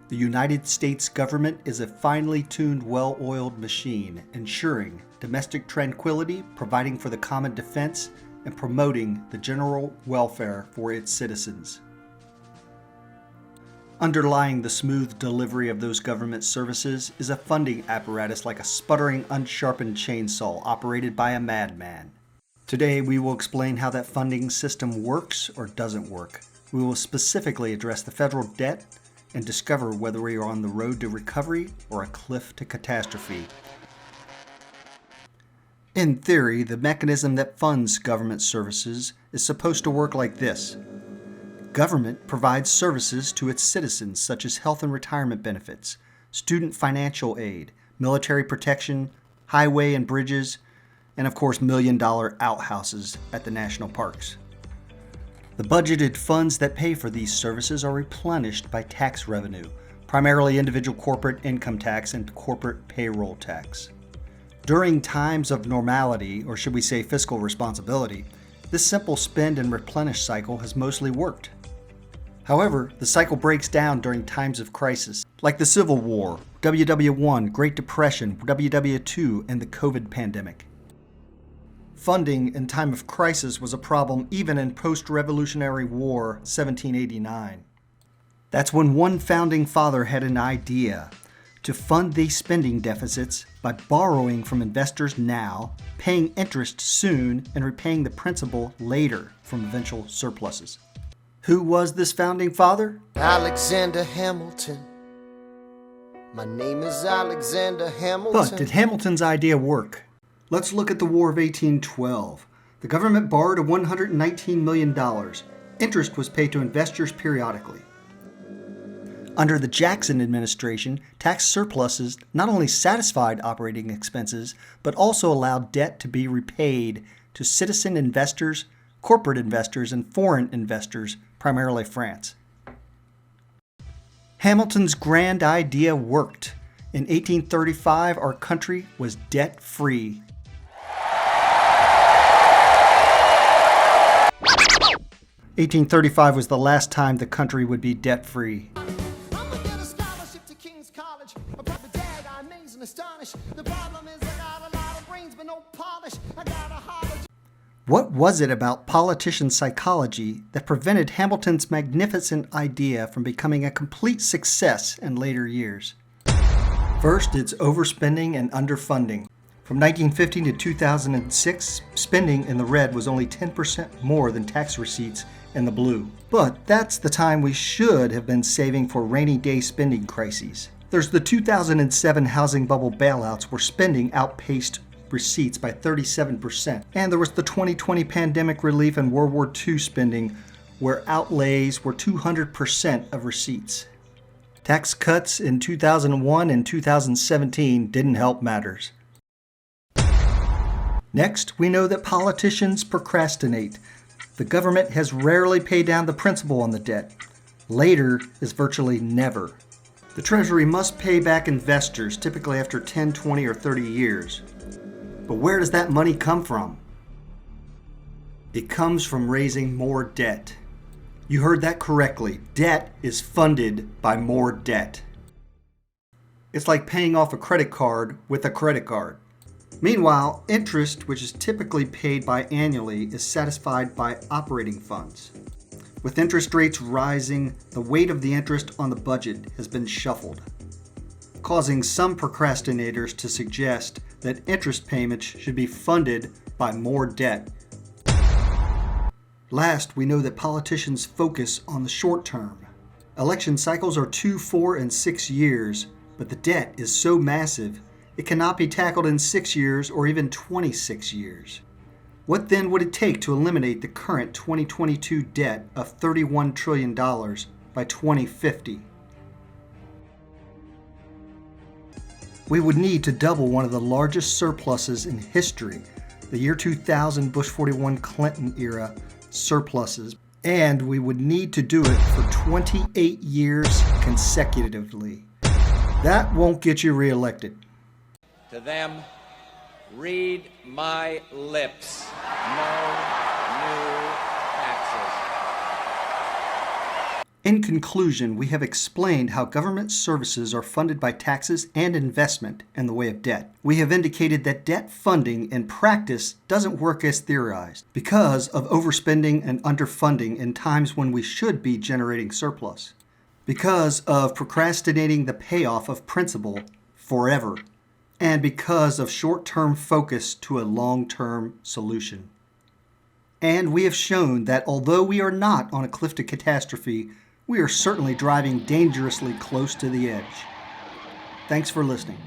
The United States government is a finely tuned, well-oiled machine, ensuring domestic tranquility, providing for the common defense, and promoting the general welfare for its citizens. Underlying the smooth delivery of those government services is a funding apparatus like a sputtering, unsharpened chainsaw operated by a madman. Today, we will explain how that funding system works or doesn't work. We will specifically address the federal debt and discover whether we are on the road to recovery or a cliff to catastrophe. In theory, the mechanism that funds government services is supposed to work like this. Government provides services to its citizens such as health and retirement benefits, student financial aid, military protection, highway and bridges, and of course million-dollar outhouses at the national parks. The budgeted funds that pay for these services are replenished by tax revenue, primarily individual corporate income tax and corporate payroll tax. During times of normality, or should we say fiscal responsibility, this simple spend and replenish cycle has mostly worked. However, the cycle breaks down during times of crisis, like the Civil War, WW1, Great Depression, WW2, and the COVID pandemic. Funding in time of crisis was a problem even in post-Revolutionary War 1789. That's when one founding father had an idea to fund these spending deficits by borrowing from investors now, paying interest soon, and repaying the principal later from eventual surpluses. Who was this founding father? Alexander Hamilton. My name is Alexander Hamilton. But did Hamilton's idea work? Let's look at the War of 1812. The government borrowed $119 million. Interest was paid to investors periodically. Under the Jackson administration, tax surpluses not only satisfied operating expenses, but also allowed debt to be repaid to citizen investors, corporate investors, and foreign investors, primarily France. Hamilton's grand idea worked. In 1835, our country was debt-free. 1835 was the last time the country would be debt-free. What was it about politician psychology that prevented Hamilton's magnificent idea from becoming a complete success in later years? First, it's overspending and underfunding. From 1950 to 2006, spending in the red was only 10% more than tax receipts in the blue. But that's the time we should have been saving for rainy day spending crises. There's the 2007 housing bubble bailouts where spending outpaced receipts by 37%. And there was the 2020 pandemic relief and World War II spending where outlays were 200% of receipts. Tax cuts in 2001 and 2017 didn't help matters. Next, we know that politicians procrastinate. The government has rarely paid down the principal on the debt. Later is virtually never. The Treasury must pay back investors, typically after 10, 20, or 30 years. But where does that money come from? It comes from raising more debt. You heard that correctly. Debt is funded by more debt. It's like paying off a credit card with a credit card. Meanwhile, interest, which is typically paid biannually, is satisfied by operating funds. With interest rates rising, the weight of the interest on the budget has been shuffled, causing some procrastinators to suggest that interest payments should be funded by more debt. Last, we know that politicians focus on the short term. Election cycles are 2, 4, and 6 years, but the debt is so massive it cannot be tackled in 6 years or even 26 years. What then would it take to eliminate the current 2022 debt of $31 trillion by 2050? We would need to double one of the largest surpluses in history, the year 2000 Bush 41 Clinton era surpluses, and we would need to do it for 28 years consecutively. That won't get you reelected. To them, read my lips. No new taxes. In conclusion, we have explained how government services are funded by taxes and investment in the way of debt. We have indicated that debt funding in practice doesn't work as theorized because of overspending and underfunding in times when we should be generating surplus, because of procrastinating the payoff of principal forever, and because of short-term focus to a long-term solution. And we have shown that although we are not on a cliff to catastrophe, we are certainly driving dangerously close to the edge. Thanks for listening.